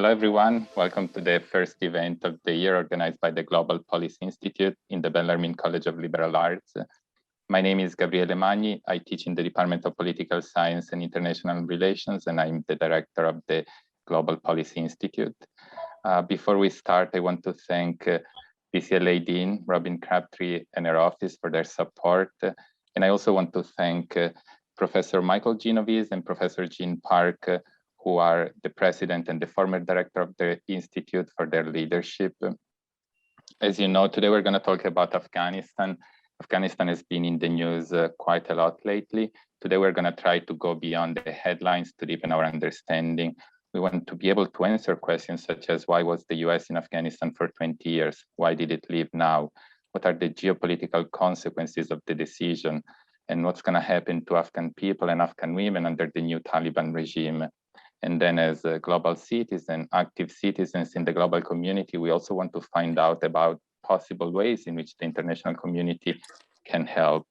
Hello, everyone. Welcome to the first event of the year organized by the Global Policy Institute in the Bellarmine College of Liberal Arts. My name is Gabriele Magni. I teach in the Department of Political Science and International Relations, and I'm the director of the Global Policy Institute. Before we start, I want to thank PCLA Dean, Robin Crabtree, and her office for their support. And I also want to thank Professor Michael Genovese and Professor Jean Park, who are the president and the former director of the Institute, for their leadership. As you know, today we're going to talk about Afghanistan. Afghanistan has been in the news quite a lot lately. Today we're going to try to go beyond the headlines to deepen our understanding. We want to be able to answer questions such as, why was the US in Afghanistan for 20 years? Why did it leave now? What are the geopolitical consequences of the decision? And what's going to happen to Afghan people and Afghan women under the new Taliban regime? And then as global citizens, active citizens in the global community, we also want to find out about possible ways in which the international community can help.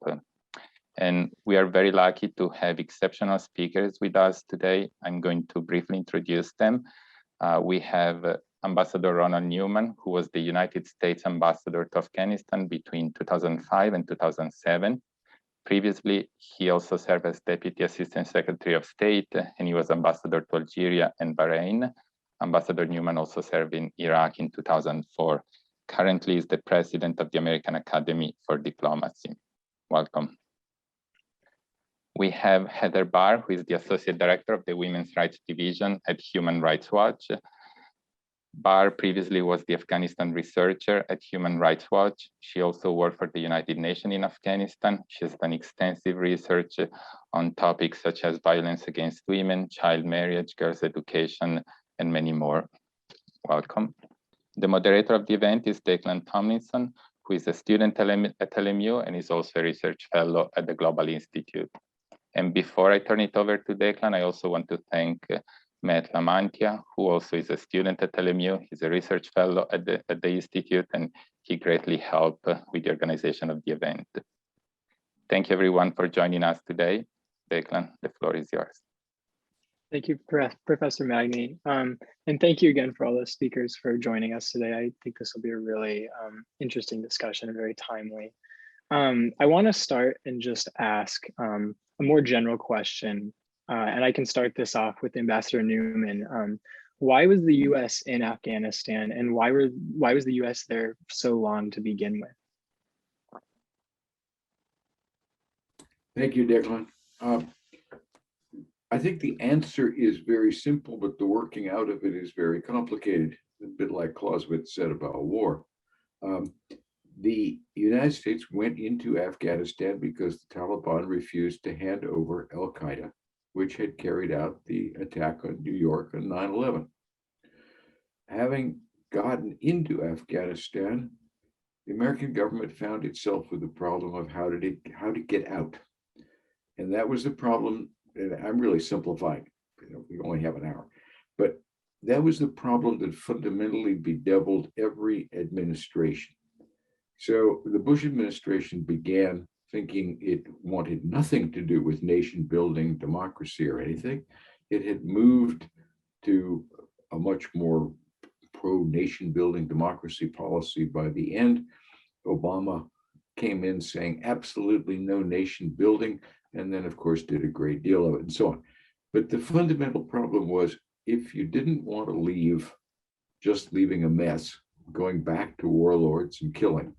And we are very lucky to have exceptional speakers with us today. I'm going to briefly introduce them. We have Ambassador Ronald Newman, who was the United States ambassador to Afghanistan between 2005 and 2007. Previously, he also served as Deputy Assistant Secretary of State, and he was ambassador to Algeria and Bahrain. Ambassador Newman also served in Iraq in 2004. Currently, is the president of the American Academy for Diplomacy. Welcome. We have Heather Barr, who is the Associate Director of the Women's Rights Division at Human Rights Watch. Barr previously was the Afghanistan researcher at Human Rights Watch. She also worked for the United Nations in Afghanistan. She has done extensive research on topics such as violence against women, child marriage, girls' education, and many more. Welcome. The moderator of the event is Declan Tomlinson, who is a student at LMU and is also a research fellow at the Global Institute. And before I turn it over to Declan, I also want to thank Matt Lamantia, who also is a student at LMU. He's a research fellow at the Institute, and he greatly helped with the organization of the event. Thank you, everyone, for joining us today. Declan, the floor is yours. Thank you, Professor Magni. And thank you again for all the speakers for joining us today. I think this will be a really interesting discussion and very timely. I want to start and just ask a more general question. And I can start this off with Ambassador Newman. Why was the U.S. in Afghanistan, and why was the U.S. there so long to begin with? Thank you, Declan. I think the answer is very simple, but the working out of it is very complicated, a bit like Clausewitz said about war. The United States went into Afghanistan because the Taliban refused to hand over al-Qaeda, which had carried out the attack on New York on 9/11. Having gotten into Afghanistan, the American government found itself with the problem of how to get out. And that was the problem, and I'm really simplifying, we only have an hour, but that was the problem that fundamentally bedeviled every administration. So the Bush administration began thinking it wanted nothing to do with nation building, democracy, or anything. It had moved to a much more pro-nation building democracy policy by the end. Obama came in saying absolutely no nation building, and then of course did a great deal of it and so on. But the fundamental problem was, if you didn't want to leave just leaving a mess, going back to warlords and killing,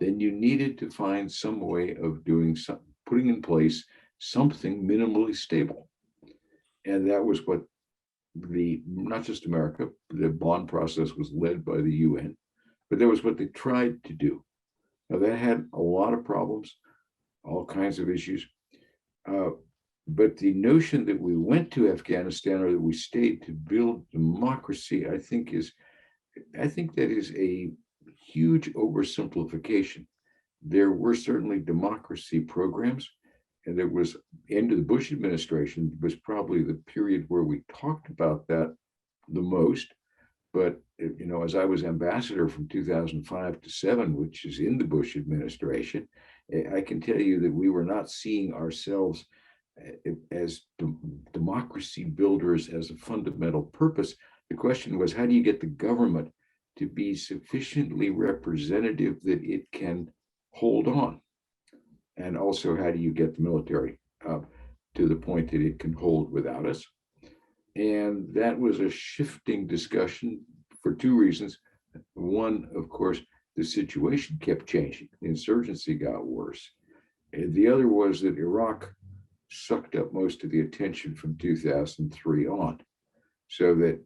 then you needed to find some way of doing something, putting in place something minimally stable. And that was what not just America, the Bonn process was led by the UN, but that was what they tried to do. Now that had a lot of problems, all kinds of issues. But the notion that we went to Afghanistan or that we stayed to build democracy, I think that is a huge oversimplification. There were certainly democracy programs, and there was end of the Bush administration was probably the period where we talked about that the most. But as I was ambassador from 2005 to 7, which is in the Bush administration, I can tell you that we were not seeing ourselves as democracy builders as a fundamental purpose, The question was, how do you get the government to be sufficiently representative that it can hold on? And also, how do you get the military to the point that it can hold without us? And that was a shifting discussion for two reasons. One, of course, the situation kept changing. The insurgency got worse. And the other was that Iraq sucked up most of the attention from 2003 on, so that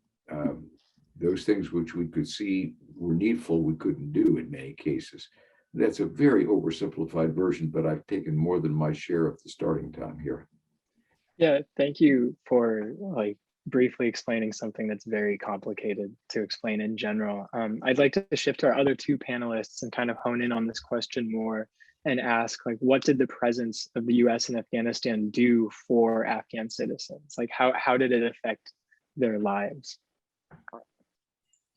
those things which we could see were needful, we couldn't do in many cases. That's a very oversimplified version, but I've taken more than my share of the starting time here. Yeah, thank you for briefly explaining something that's very complicated to explain in general. I'd like to shift to our other two panelists and kind of hone in on this question more and ask, what did the presence of the US in Afghanistan do for Afghan citizens? How did it affect their lives?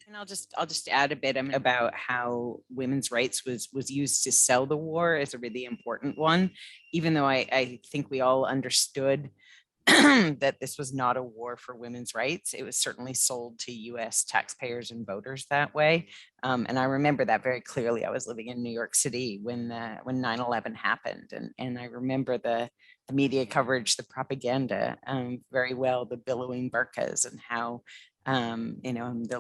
And I'll just add a bit about how women's rights was used to sell the war as a really important one, even though I think we all understood that this was not a war for women's rights. It was certainly sold to US taxpayers and voters that way. And I remember that very clearly. I was living in New York City when 9/11 happened. And I remember the media coverage, the propaganda very well, the billowing burqas and how, the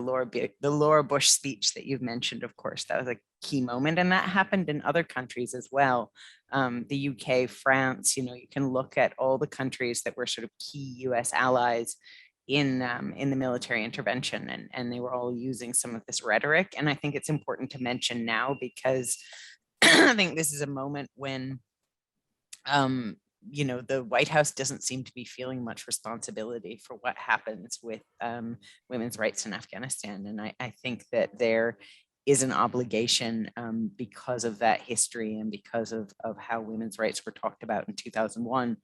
Laura Bush speech that you've mentioned, of course, that was a key moment. And that happened in other countries as well. The UK, France, you can look at all the countries that were sort of key US allies in the military intervention, and they were all using some of this rhetoric. And I think it's important to mention now because I think this is a moment when the White House doesn't seem to be feeling much responsibility for what happens with women's rights in Afghanistan. And I think that there is an obligation because of that history and because of how women's rights were talked about in 2001.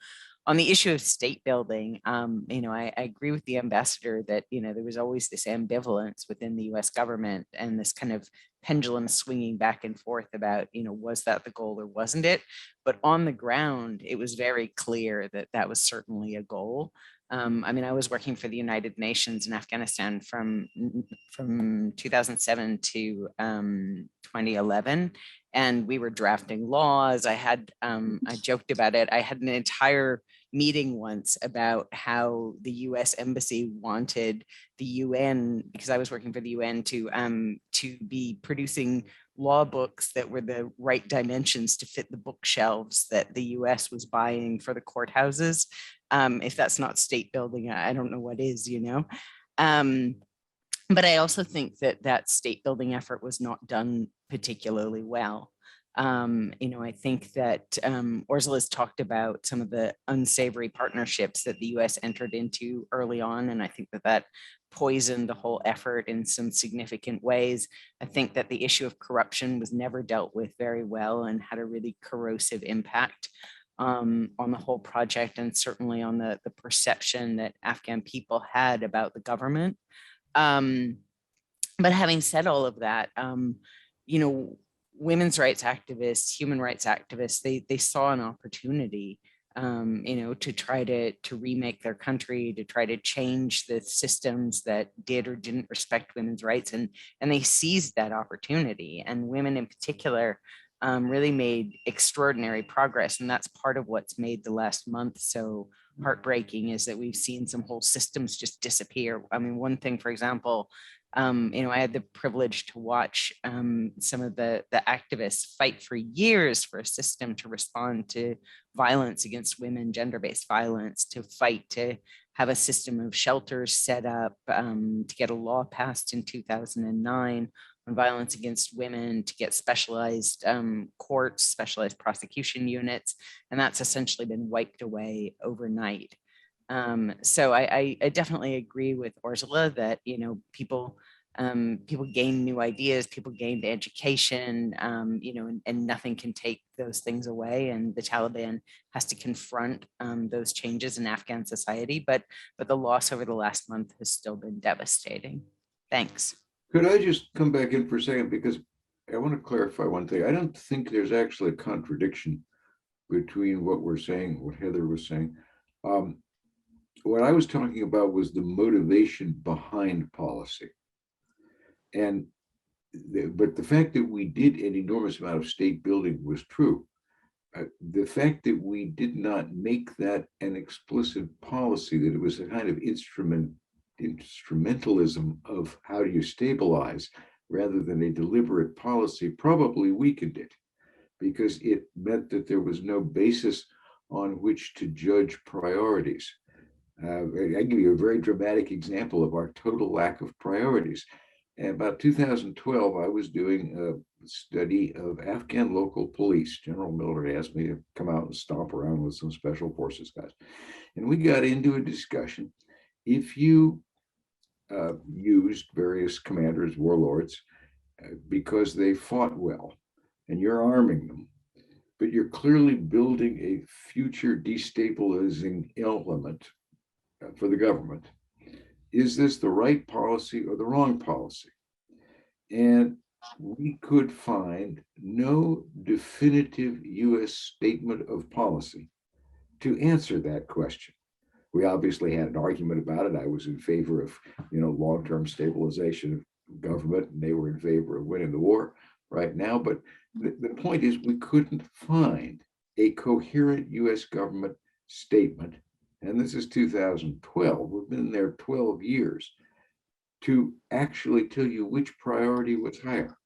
On the issue of state building, I agree with the ambassador that, there was always this ambivalence within the US government and this kind of pendulum swinging back and forth about, was that the goal or wasn't it? But on the ground, it was very clear that that was certainly a goal. I was working for the United Nations in Afghanistan from 2007 to 2011, and we were drafting laws. I joked about it. I had an entire meeting once about how the US Embassy wanted the UN, because I was working for the UN, to be producing law books that were the right dimensions to fit the bookshelves that the US was buying for the courthouses. If that's not state building, I don't know what is, but I also think that state building effort was not done particularly well. I think that Ursula's talked about some of the unsavory partnerships that the US entered into early on, and I think that poisoned the whole effort in some significant ways. I think that the issue of corruption was never dealt with very well and had a really corrosive impact on the whole project, and certainly on the perception that Afghan people had about the government. But having said all of that, women's rights activists, human rights activists, they saw an opportunity, to try to remake their country, to try to change the systems that did or didn't respect women's rights, and they seized that opportunity. And women in particular really made extraordinary progress, and that's part of what's made the last month so heartbreaking, is that we've seen some whole systems just disappear. One thing, for example, I had the privilege to watch some of the activists fight for years for a system to respond to violence against women, gender-based violence, to fight to have a system of shelters set up, to get a law passed in 2009 on violence against women, to get specialized courts, specialized prosecution units, and that's essentially been wiped away overnight. So I definitely agree with Ursula that people gain new ideas, people gained education, and nothing can take those things away. And the Taliban has to confront those changes in Afghan society, but the loss over the last month has still been devastating. Thanks. Could I just come back in for a second, because I want to clarify one thing. I don't think there's actually a contradiction between what we're saying, what Heather was saying. What I was talking about was the motivation behind policy. And but the fact that we did an enormous amount of state building was true. The fact that we did not make that an explicit policy, that it was a kind of instrumentalism of how do you stabilize rather than a deliberate policy, probably weakened it, because it meant that there was no basis on which to judge priorities. I give you a very dramatic example of our total lack of priorities. In about 2012, I was doing a study of Afghan local police. General Miller asked me to come out and stomp around with some special forces guys. And we got into a discussion. If you used various commanders, warlords, because they fought well, and you're arming them, but you're clearly building a future destabilizing element for the government. Is this the right policy or the wrong policy? And we could find no definitive US statement of policy to answer that question. We obviously had an argument about it. I was in favor of, long-term stabilization of government, and they were in favor of winning the war right now. But the point is, we couldn't find a coherent US government statement, and this is 2012, we've been there 12 years, to actually tell you which priority was higher.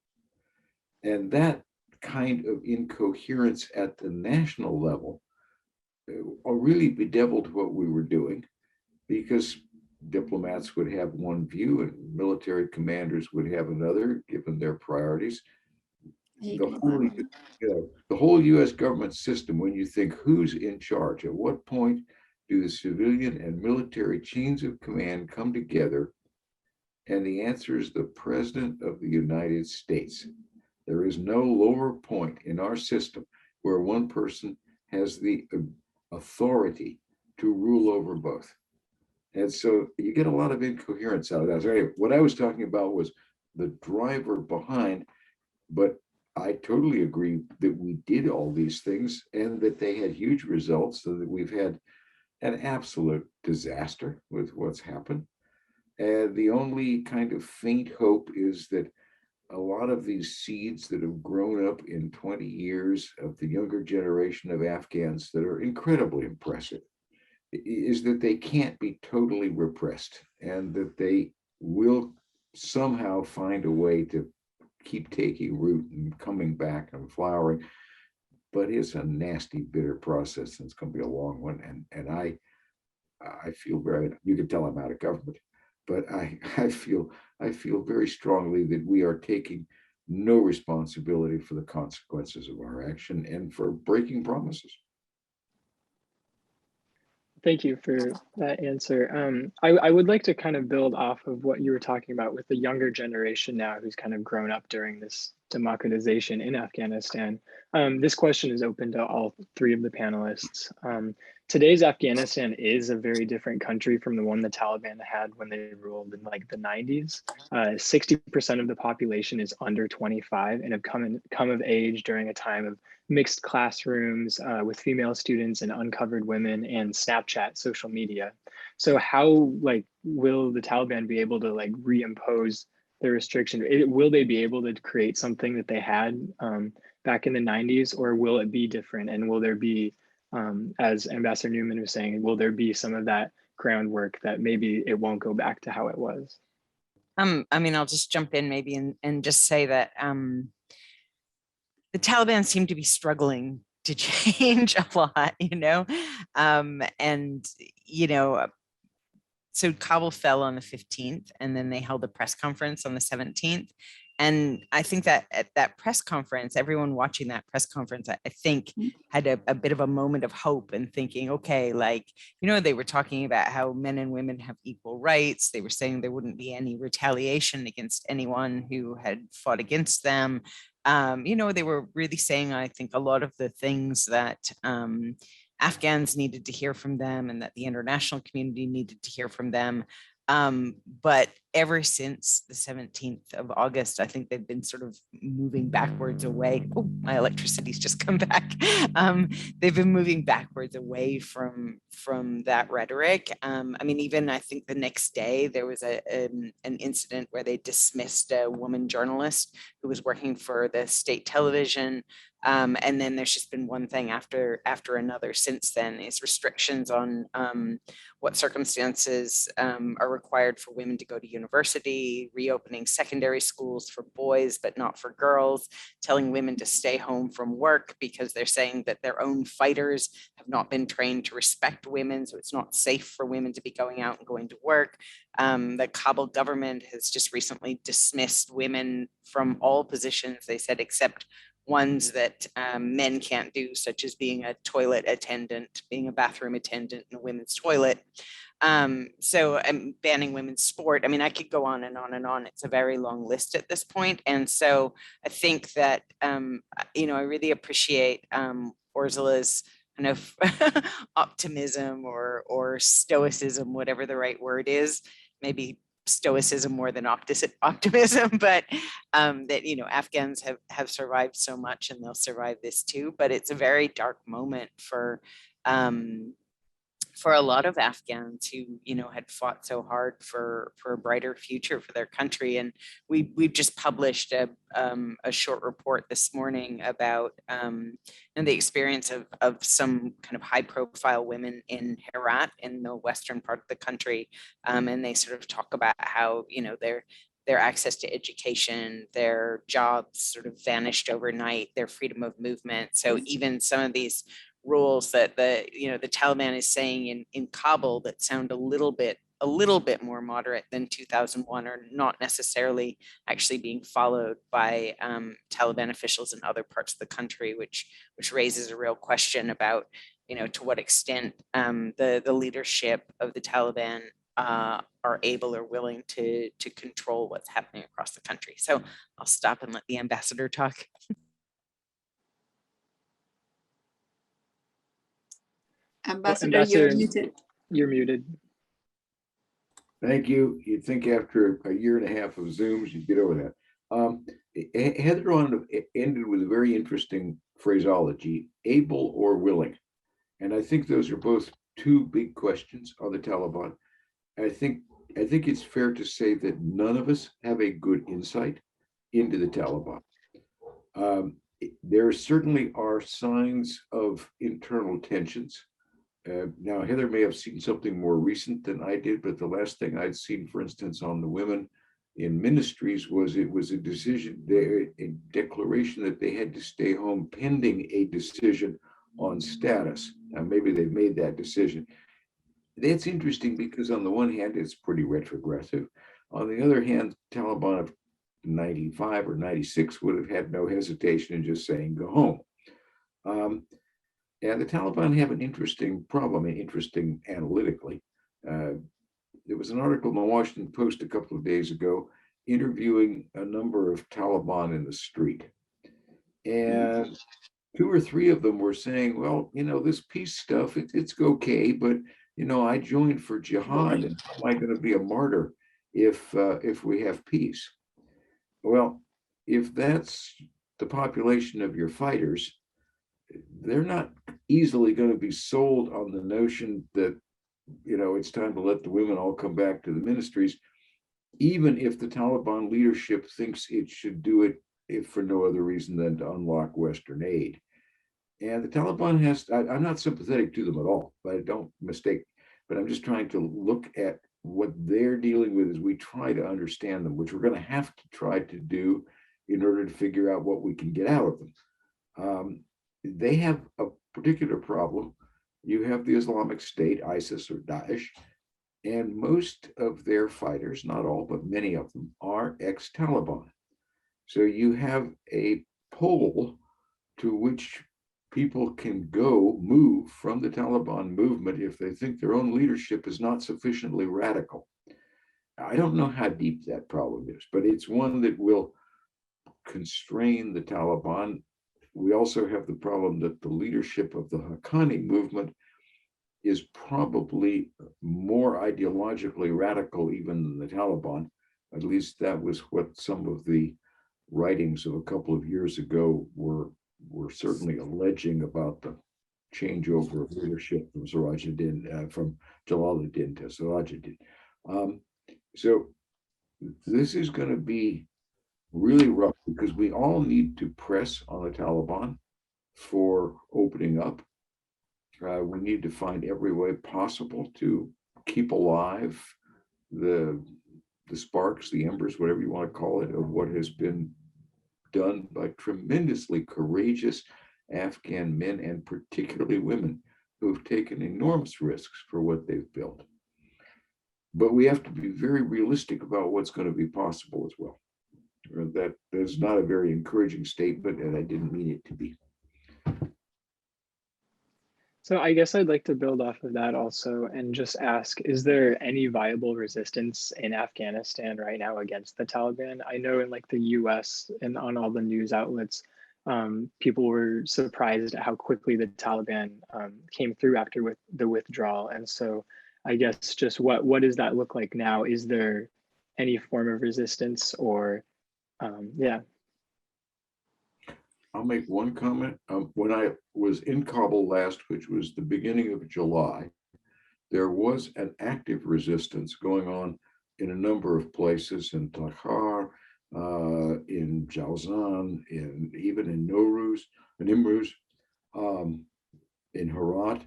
And that kind of incoherence at the national level really bedeviled what we were doing, because diplomats would have one view and military commanders would have another, given their priorities. The whole US government system, when you think who's in charge, at what point do the civilian and military chains of command come together? And the answer is the President of the United States. There is no lower point in our system where one person has the authority to rule over both. And so you get a lot of incoherence out of that. So anyway, what I was talking about was the driver behind, but I totally agree that we did all these things and that they had huge results, so that we've had an absolute disaster with what's happened. And the only kind of faint hope is that a lot of these seeds that have grown up in 20 years of the younger generation of Afghans that are incredibly impressive, is that they can't be totally repressed, and that they will somehow find a way to keep taking root and coming back and flowering. But it's a nasty, bitter process, and it's going to be a long one. And I feel very, you can tell I'm out of government, but I feel very strongly that we are taking no responsibility for the consequences of our action and for breaking promises. Thank you for that answer. I would like to kind of build off of what you were talking about with the younger generation now, who's kind of grown up during this democratization in Afghanistan. This question is open to all three of the panelists. Today's Afghanistan is a very different country from the one the Taliban had when they ruled in like the 90s. 60% of the population is under 25 and have come of age during a time of mixed classrooms with female students and uncovered women and Snapchat social media. So how will the Taliban be able to reimpose the restriction? Will they be able to create something that they had back in the 90s, or will it be different? And will there be, as Ambassador Newman was saying, will there be some of that groundwork that maybe it won't go back to how it was? I mean, I'll just jump in maybe and just say that the Taliban seem to be struggling to change a lot, so Kabul fell on the 15th, and then they held a press conference on the 17th. And I think that at that press conference, everyone watching that press conference, I think, had a bit of a moment of hope and thinking, okay, they were talking about how men and women have equal rights. They were saying there wouldn't be any retaliation against anyone who had fought against them. They were really saying, I think, a lot of the things that Afghans needed to hear from them and that the international community needed to hear from them. But ever since the 17th of August, I think they've been sort of moving backwards away. Oh, my electricity's just come back. They've been moving backwards away from that rhetoric. I mean, even I think the next day there was an incident where they dismissed a woman journalist who was working for the state television. And then there's just been one thing after another since then. These restrictions on what circumstances are required for women to go to university, reopening secondary schools for boys but not for girls, telling women to stay home from work because they're saying that their own fighters have not been trained to respect women, so it's not safe for women to be going out and going to work. The Kabul government has just recently dismissed women from all positions, they said, except ones that men can't do, such as being a toilet attendant, being a bathroom attendant in a women's toilet. So I'm banning women's sport. I mean, I could go on and on and on. It's a very long list at this point. And so I think that, you know, I really appreciate Ursula's kind of optimism or stoicism, whatever the right word is, maybe stoicism more than optimism, but that, you know, Afghans have survived so much and they'll survive this too. But it's a very dark moment for a lot of Afghans who, you know, had fought so hard for a brighter future for their country. And we've just published a short report this morning about and the experience of some kind of high profile women in Herat in the western part of the country. And they sort of talk about how, you know, their access to education, their jobs sort of vanished overnight, their freedom of movement. So even some of these rules that the Taliban is saying in Kabul that sound a little bit more moderate than 2001 are not necessarily actually being followed by Taliban officials in other parts of the country, which raises a real question about, you know, to what extent the leadership of the Taliban are able or willing to control what's happening across the country. So I'll stop and let the ambassador talk. Ambassador, you're muted. You're muted. Thank you. You'd think after a year and a half of Zooms, you'd get over that. Heather ended with a very interesting phraseology, able or willing. And I think those are both two big questions on the Taliban. I think it's fair to say that none of us have a good insight into the Taliban. There certainly are signs of internal tensions. Now, Heather may have seen something more recent than I did, but the last thing I'd seen, for instance, on the women in ministries was a decision, a declaration that they had to stay home pending a decision on status. Now, maybe they've made that decision. That's interesting because on the one hand, it's pretty retrogressive. On the other hand, Taliban of 95 or 96 would have had no hesitation in just saying, go home. And the Taliban have an interesting problem, interesting analytically. There was an article in the Washington Post a couple of days ago interviewing a number of Taliban in the street. And 2 or 3 of them were saying, well, you know, this peace stuff, it's okay, but, you know, I joined for jihad, and am I going to be a martyr if we have peace? Well, if that's the population of your fighters, they're not easily going to be sold on the notion that, you know, it's time to let the women all come back to the ministries, even if the Taliban leadership thinks it should do it if for no other reason than to unlock Western aid. And the Taliban I'm not sympathetic to them at all, but don't mistake, but I'm just trying to look at what they're dealing with as we try to understand them, which we're going to have to try to do in order to figure out what we can get out of them. They have a particular problem. You have the Islamic State, ISIS or Daesh, and most of their fighters, not all, but many of them, are ex-Taliban. So you have a pole to which people can move from the Taliban movement if they think their own leadership is not sufficiently radical. I don't know how deep that problem is, but it's one that will constrain the Taliban. We also have the problem that the leadership of the Haqqani movement is probably more ideologically radical even than the Taliban. At least that was what some of the writings of a couple of years ago were certainly alleging about the changeover of leadership from from Jalaluddin to Sirajuddin. So this is going to be really rough because we all need to press on the Taliban for opening up. We need to find every way possible to keep alive the sparks, the embers, whatever you want to call it, of what has been done by tremendously courageous Afghan men and particularly women who have taken enormous risks for what they've built. But we have to be very realistic about what's going to be possible as well. That is not a very encouraging statement, and I didn't mean it to be. So I guess I'd like to build off of that also and just ask, is there any viable resistance in Afghanistan right now against the Taliban? I know in like the US and on all the news outlets, people were surprised at how quickly the Taliban came through after the withdrawal. And so I guess just what does that look like now? Is there any form of resistance or yeah? I'll make one comment. When I was in Kabul last, which was the beginning of July, there was an active resistance going on in a number of places in Takhar, in Jawzan, even in Nimruz, in Herat.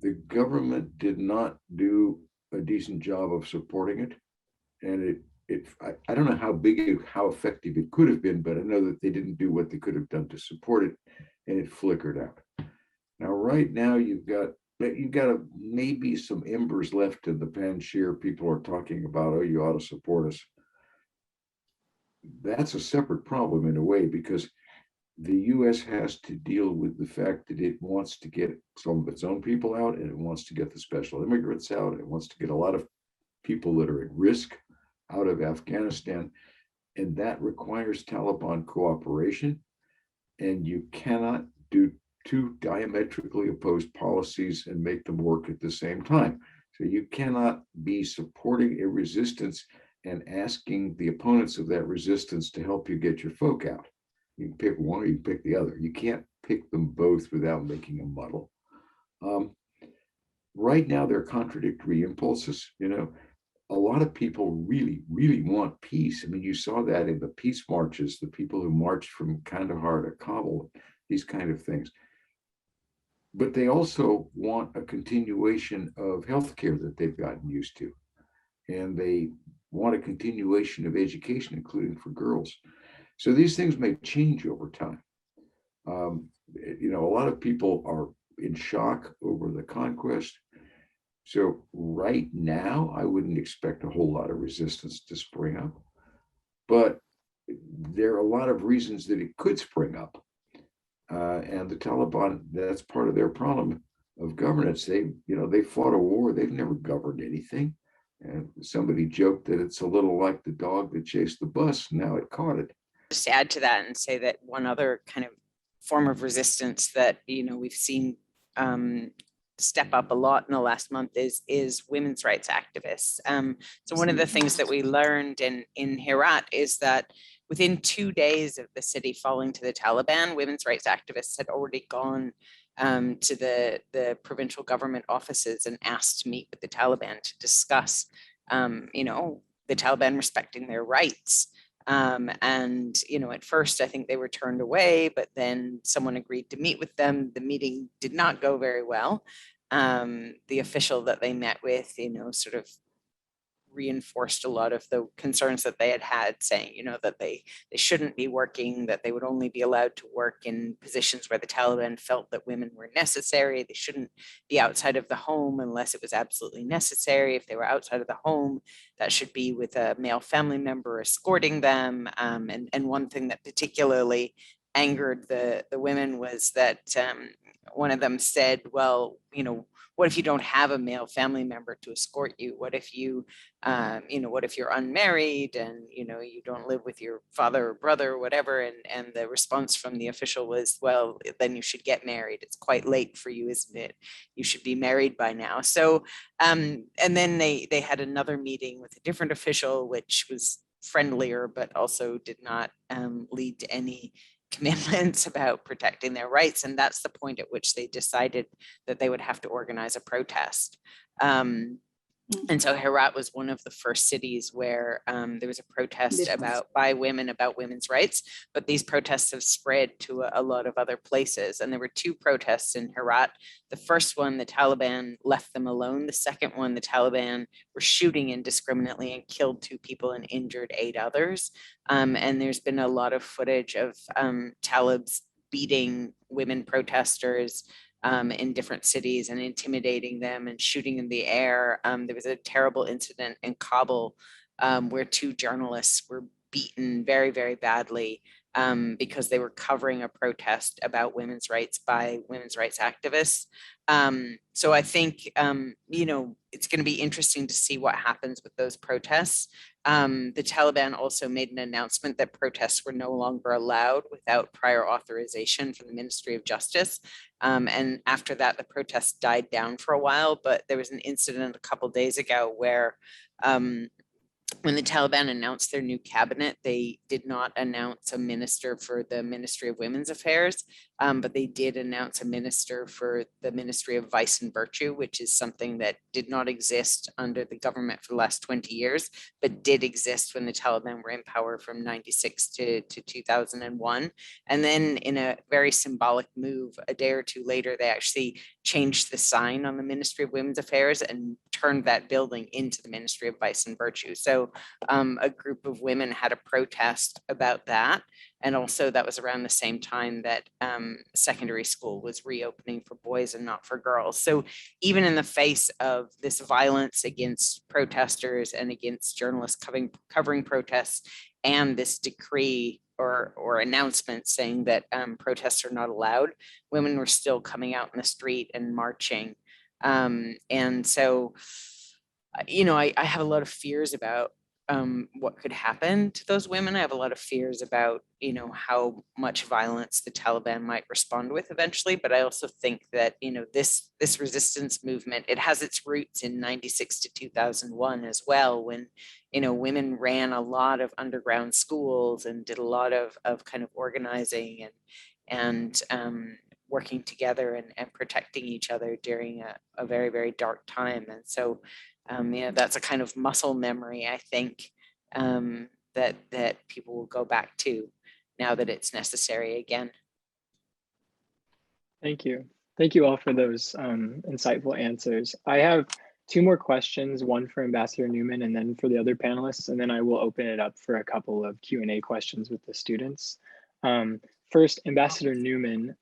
The government did not do a decent job of supporting it, and I don't know how effective it could have been, but I know that they didn't do what they could have done to support it, and it flickered out. Now, right now, you've got maybe some embers left in the Panjshir. People are talking about, oh, you ought to support us. That's a separate problem in a way, because the U.S. has to deal with the fact that it wants to get some of its own people out, and it wants to get the special immigrants out. It wants to get a lot of people that are at risk out of Afghanistan, and that requires Taliban cooperation. And you cannot do two diametrically opposed policies and make them work at the same time. So you cannot be supporting a resistance and asking the opponents of that resistance to help you get your folk out. You can pick one or you can pick the other. You can't pick them both without making a muddle. Right now, they're contradictory impulses. A lot of people really, really want peace. I mean, you saw that in the peace marches, the people who marched from Kandahar to Kabul, these kind of things. But they also want a continuation of healthcare that they've gotten used to. And they want a continuation of education, including for girls. So these things may change over time. A lot of people are in shock over the conquest. So right now, I wouldn't expect a whole lot of resistance to spring up, but there are a lot of reasons that it could spring up. And the Taliban, that's part of their problem of governance. They fought a war. They've never governed anything. And somebody joked that it's a little like the dog that chased the bus. Now it caught it. Just add to that and say that one other kind of form of resistance that, we've seen step up a lot in the last month is women's rights activists. So one of the things that we learned in Herat is that within 2 days of the city falling to the Taliban, women's rights activists had already gone to the provincial government offices and asked to meet with the Taliban to discuss, the Taliban respecting their rights. At first, I think they were turned away, but then someone agreed to meet with them. The meeting did not go very well. The official that they met with, sort of reinforced a lot of the concerns that they had, saying, that they shouldn't be working, that they would only be allowed to work in positions where the Taliban felt that women were necessary. They shouldn't be outside of the home unless it was absolutely necessary. If they were outside of the home, that should be with a male family member escorting them. And one thing that particularly angered the women was that one of them said, well, what if you don't have a male family member to escort you? What if you, what if you're unmarried and, you don't live with your father or brother or whatever? And the response from the official was, well, then you should get married. It's quite late for you, isn't it? You should be married by now. So, and then they had another meeting with a different official, which was friendlier, but also did not lead to any commitments about protecting their rights. And that's the point at which they decided that they would have to organize a protest. And so Herat was one of the first cities where there was a protest by women about women's rights, but these protests have spread to a lot of other places. And there were two protests in Herat. The first one, the Taliban left them alone. The second one, the Taliban were shooting indiscriminately and killed 2 people and injured 8 others. And there's been a lot of footage of Talibs beating women protesters in different cities and intimidating them and shooting in the air. There was a terrible incident in Kabul where 2 journalists were beaten very, very badly because they were covering a protest about women's rights by women's rights activists. So I think, it's going to be interesting to see what happens with those protests. The Taliban also made an announcement that protests were no longer allowed without prior authorization from the Ministry of Justice. And after that, the protests died down for a while, but there was an incident a couple of days ago where when the Taliban announced their new cabinet, they did not announce a minister for the Ministry of Women's Affairs, but they did announce a minister for the Ministry of Vice and Virtue, which is something that did not exist under the government for the last 20 years, but did exist when the Taliban were in power from 96 to 2001. And then in a very symbolic move, a day or two later, they actually changed the sign on the Ministry of Women's Affairs and turned that building into the Ministry of Vice and Virtue. So a group of women had a protest about that. And also that was around the same time that secondary school was reopening for boys and not for girls. So even in the face of this violence against protesters and against journalists covering protests and this decree or announcement saying that protests are not allowed, women were still coming out in the street and marching. And so, I have a lot of fears about what could happen to those women. I have a lot of fears about, how much violence the Taliban might respond with eventually. But I also think that, this resistance movement, it has its roots in 96 to 2001 as well, when, women ran a lot of underground schools and did a lot of kind of organizing and working together and protecting each other during a very, very dark time. And so, that's a kind of muscle memory, I think, that people will go back to now that it's necessary again. Thank you. Thank you all for those insightful answers. I have 2 more questions, one for Ambassador Newman and then for the other panelists, and then I will open it up for a couple of Q&A questions with the students. First, Ambassador Newman,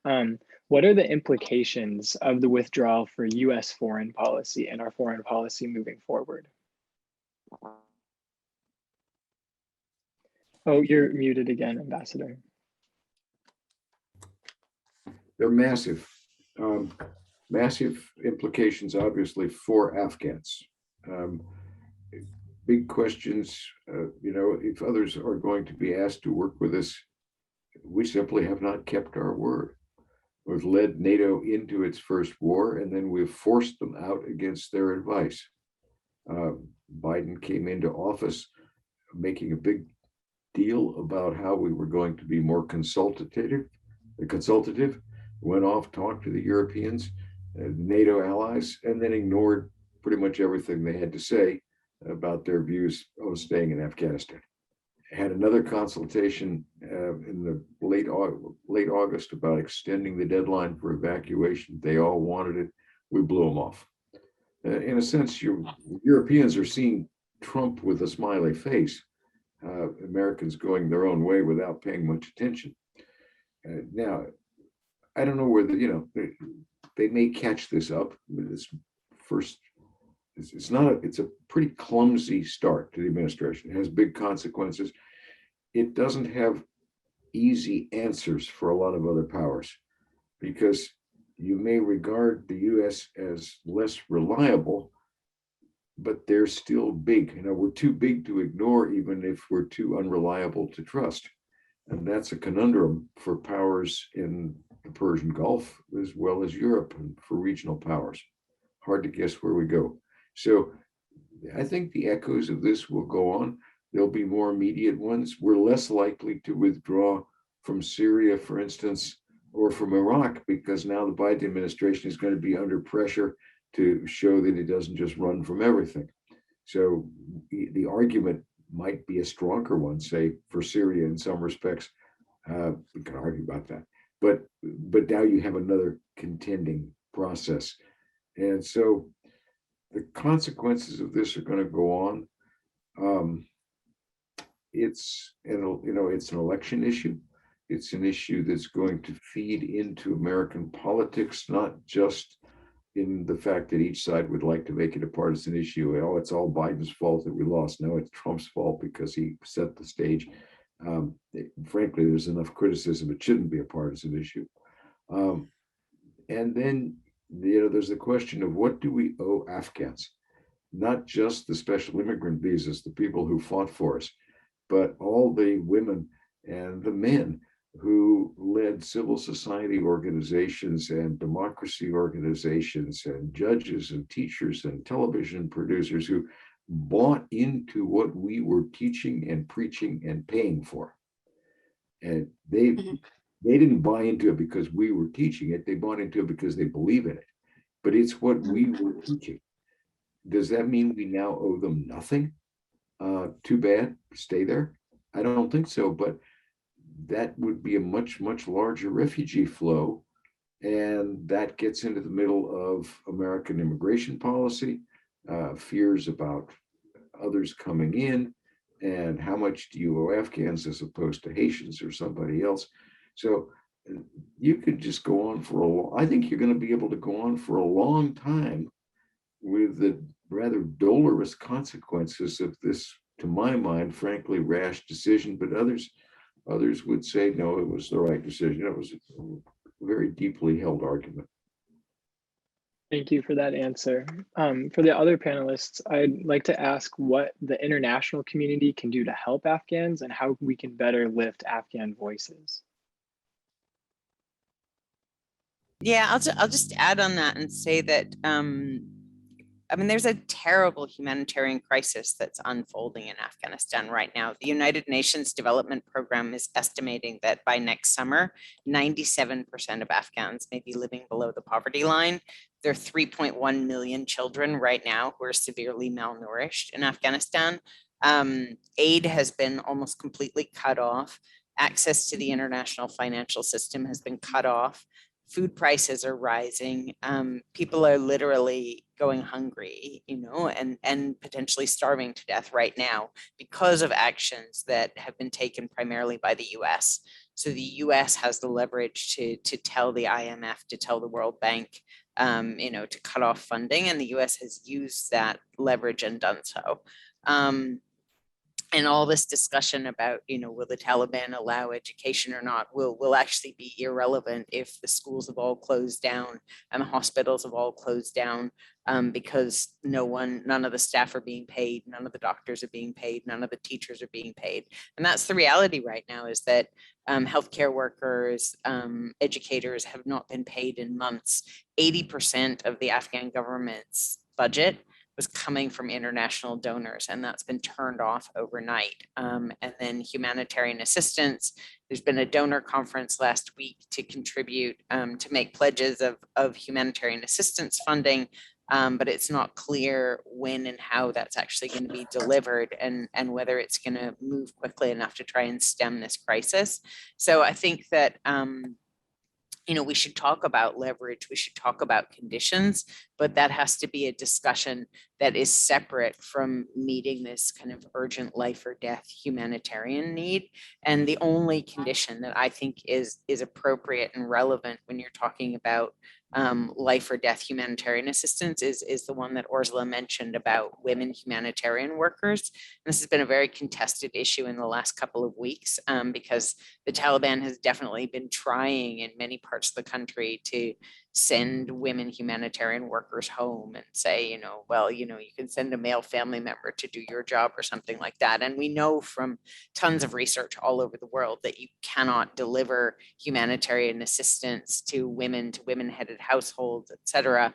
what are the implications of the withdrawal for US foreign policy and our foreign policy moving forward? Oh, you're muted again, Ambassador. They're massive, massive implications, obviously, for Afghans. Big questions, if others are going to be asked to work with us, we simply have not kept our word. We've led NATO into its first war, and then we've forced them out against their advice. Biden came into office making a big deal about how we were going to be more consultative, went off, talked to the Europeans, NATO allies, and then ignored pretty much everything they had to say about their views of staying in Afghanistan. Had another consultation in the late August about extending the deadline for evacuation. They all wanted it. We blew them off. In a sense, Europeans are seeing Trump with a smiley face. Americans going their own way without paying much attention. Now, I don't know whether, they may catch this up. It's a pretty clumsy start to the administration. It has big consequences. It doesn't have easy answers for a lot of other powers, because you may regard the US as less reliable, but they're still big. You know, we're too big to ignore, even if we're too unreliable to trust. And that's a conundrum for powers in the Persian Gulf, as well as Europe, and for regional powers. Hard to guess where we go. So I think the echoes of this will go on. There'll be more immediate ones. We're less likely to withdraw from Syria, for instance, or from Iraq, because now the Biden administration is going to be under pressure to show that it doesn't just run from everything. So the argument might be a stronger one, say, for Syria in some respects. We can argue about that. But now you have another contending process. And so the consequences of this are going to go on. It's it's an election issue. It's an issue that's going to feed into American politics, not just in the fact that each side would like to make it a partisan issue. Oh, it's all Biden's fault that we lost. No, it's Trump's fault because he set the stage. Frankly, there's enough criticism. It shouldn't be a partisan issue. And then, there's the question of what do we owe Afghans? Not just the special immigrant visas, the people who fought for us, but all the women and the men who led civil society organizations and democracy organizations and judges and teachers and television producers who bought into what we were teaching and preaching and paying for. And they didn't buy into it because we were teaching it. They bought into it because they believe in it. But it's what we were teaching. Does that mean we now owe them nothing? Too bad, stay there. I don't think so, but that would be a much, much larger refugee flow. And that gets into the middle of American immigration policy, fears about others coming in, and how much do you owe Afghans as opposed to Haitians or somebody else. So you could just go on for I think you're going to be able to go on for a long time with the rather dolorous consequences of this, to my mind, frankly, rash decision. But others would say, no, it was the right decision. It was a very deeply held argument. Thank you for that answer. For the other panelists, I'd like to ask what the international community can do to help Afghans and how we can better lift Afghan voices. Yeah, I'll just add on that and say that there's a terrible humanitarian crisis that's unfolding in Afghanistan right now. The United Nations Development Program is estimating that by next summer, 97% of Afghans may be living below the poverty line. There are 3.1 million children right now who are severely malnourished in Afghanistan. Aid has been almost completely cut off. Access to the international financial system has been cut off. Food prices are rising. People are literally going hungry, and potentially starving to death right now because of actions that have been taken primarily by the US. So the US has the leverage to tell the IMF, to tell the World Bank, to cut off funding, and the US has used that leverage and done so. And all this discussion about, will the Taliban allow education or not, will actually be irrelevant if the schools have all closed down and the hospitals have all closed down, because none of the staff are being paid, none of the doctors are being paid, none of the teachers are being paid. And that's the reality right now, is that healthcare workers, educators have not been paid in months. 80% of the Afghan government's budget was coming from international donors, and that's been turned off overnight. And then humanitarian assistance, there's been a donor conference last week to contribute, to make pledges of humanitarian assistance funding, but it's not clear when and how that's actually going to be delivered, and whether it's going to move quickly enough to try and stem this crisis. So I think that we should talk about leverage, we should talk about conditions, but that has to be a discussion that is separate from meeting this kind of urgent life or death humanitarian need. And the only condition that I think is appropriate and relevant when you're talking about life or death humanitarian assistance is the one that Ursula mentioned about women humanitarian workers. And this has been a very contested issue in the last couple of weeks, because the Taliban has definitely been trying in many parts of the country to send women humanitarian workers home and say, well, you can send a male family member to do your job or something like that. And we know from tons of research all over the world that you cannot deliver humanitarian assistance to women-headed households, et cetera,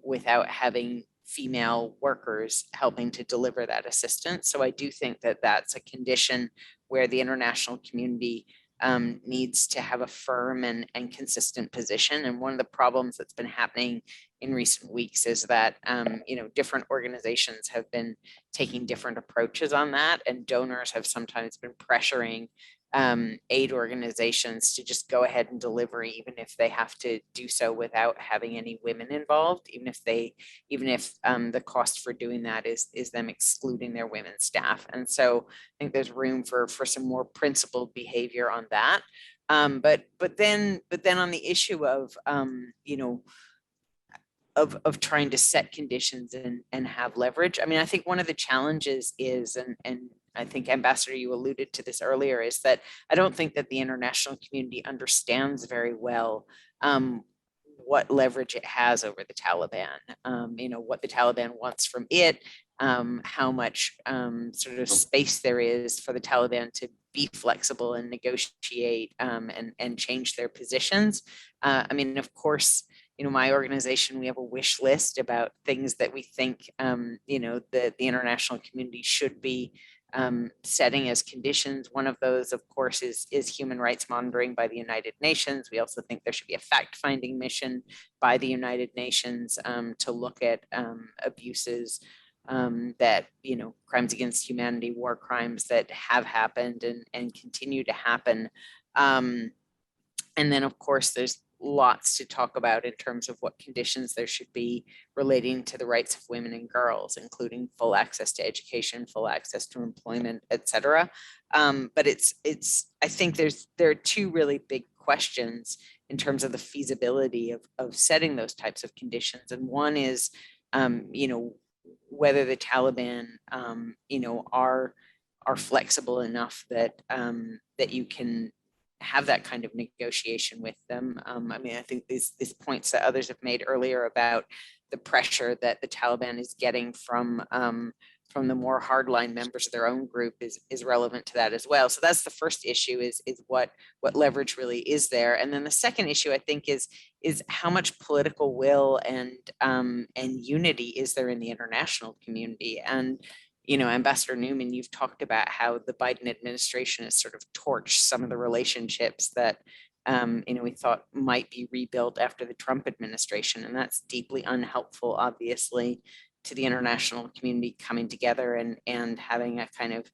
without having female workers helping to deliver that assistance. So I do think that that's a condition where the international community needs to have a firm and consistent position. And one of the problems that's been happening in recent weeks is that different organizations have been taking different approaches on that, and donors have sometimes been pressuring aid organizations to just go ahead and deliver, even if they have to do so without having any women involved, even if the cost for doing that is them excluding their women staff. And so I think there's room for some more principled behavior on that. But then on the issue of of trying to set conditions and have leverage. I mean, I think one of the challenges is, and I think, Ambassador, you alluded to this earlier, is that I don't think that the international community understands very well what leverage it has over the Taliban, what the Taliban wants from it, how much sort of space there is for the Taliban to be flexible and negotiate and change their positions. I mean, of course, my organization, we have a wish list about things that we think, the international community should be setting as conditions. One of those, of course, is human rights monitoring by the United Nations. We also think there should be a fact-finding mission by the United Nations to look at abuses that, crimes against humanity, war crimes that have happened and continue to happen. And then, of course, there's lots to talk about in terms of what conditions there should be relating to the rights of women and girls, including full access to education, full access to employment, et cetera. But I think there are two really big questions in terms of the feasibility of setting those types of conditions. And one is, whether the Taliban, are flexible enough that that you can have that kind of negotiation with them. I mean, I think these points that others have made earlier about the pressure that the Taliban is getting from the more hardline members of their own group is relevant to that as well. So that's the first issue, is what leverage really is there. And then the second issue, I think, is how much political will and unity is there in the international community. And Ambassador Newman, you've talked about how the Biden administration has sort of torched some of the relationships that we thought might be rebuilt after the Trump administration, and that's deeply unhelpful, obviously, to the international community coming together and having a kind of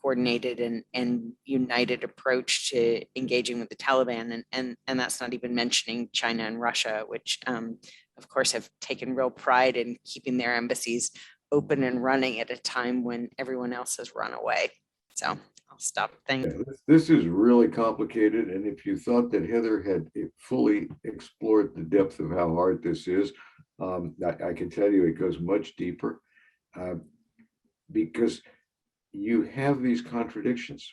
coordinated and united approach to engaging with the Taliban, and that's not even mentioning China and Russia, which of course have taken real pride in keeping their embassies open and running at a time when everyone else has run away. So I'll stop. Thank you. This is really complicated, and if you thought that Heather had fully explored the depth of how hard this is, I can tell you it goes much deeper, because you have these contradictions.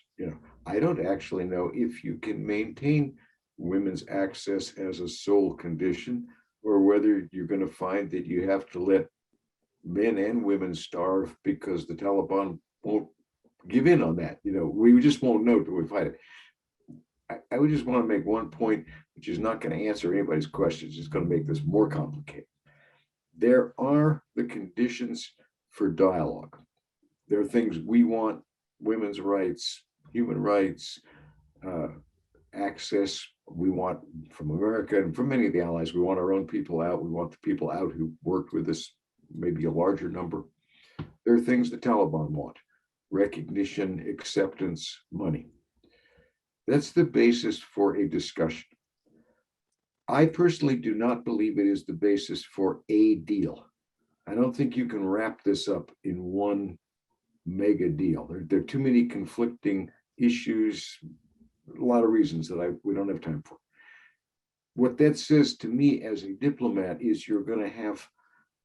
I don't actually know if you can maintain women's access as a sole condition, or whether you're going to find that you have to let men and women starve because the Taliban won't give in on that. We just won't know till we fight it. I would just want to make one point, which is not going to answer anybody's questions. It's going to make this more complicated. There are the conditions for dialogue. There are things we want: women's rights, human rights, access. We want from America and from many of the allies. We want our own people out. We want the people out who worked with us, maybe a larger number. There are things the Taliban want: recognition, acceptance, money. That's the basis for a discussion. I personally do not believe it is the basis for a deal. I don't think you can wrap this up in one mega deal. There are too many conflicting issues, a lot of reasons that we don't have time for. What that says to me as a diplomat is you're going to have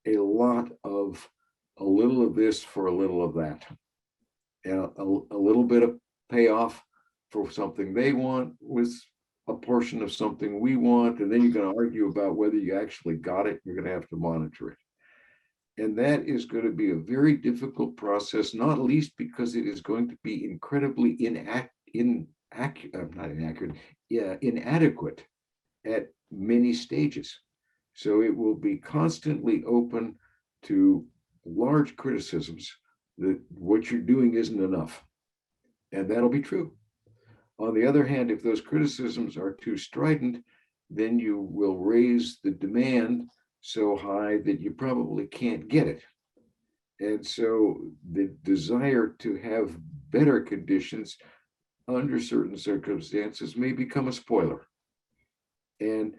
a lot of a little of this for a little of that, and a little bit of payoff for something they want with a portion of something we want, and then you're going to argue about whether you actually got it. You're going to have to monitor it. And that is going to be a very difficult process, not least because it is going to be incredibly inadequate at many stages. So it will be constantly open to large criticisms that what you're doing isn't enough. And that'll be true. On the other hand, if those criticisms are too strident, then you will raise the demand so high that you probably can't get it. And so the desire to have better conditions under certain circumstances may become a spoiler. And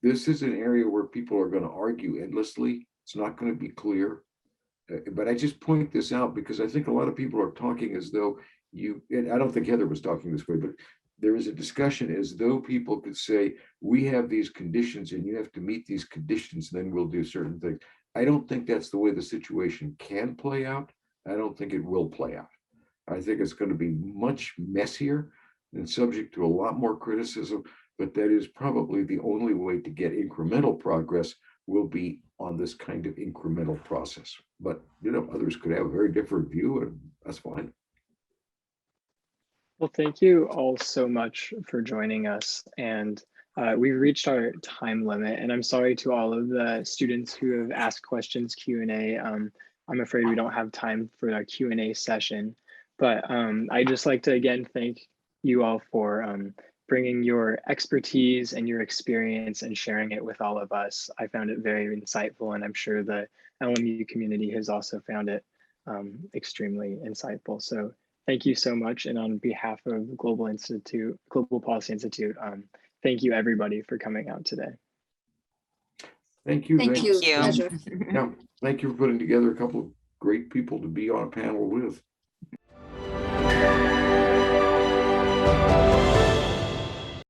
this is an area where people are going to argue endlessly. It's not going to be clear. But I just point this out because I think a lot of people are talking as though and I don't think Heather was talking this way, but there is a discussion as though people could say, we have these conditions and you have to meet these conditions, then we'll do certain things. I don't think that's the way the situation can play out. I don't think it will play out. I think it's going to be much messier and subject to a lot more criticism, but that is probably the only way to get incremental progress will be on this kind of incremental process. But, others could have a very different view, and that's fine. Well, thank you all so much for joining us. And we've reached our time limit, and I'm sorry to all of the students who have asked questions Q&A. I'm afraid we don't have time for our Q&A session, but I'd just like to again thank you all for bringing your expertise and your experience and sharing it with all of us. I found it very insightful, and I'm sure the LMU community has also found it extremely insightful. So thank you so much. And on behalf of Global Policy Institute, thank you everybody for coming out today. Thank you. Thank you. you. Pleasure. Yeah, thank you for putting together a couple of great people to be on a panel with.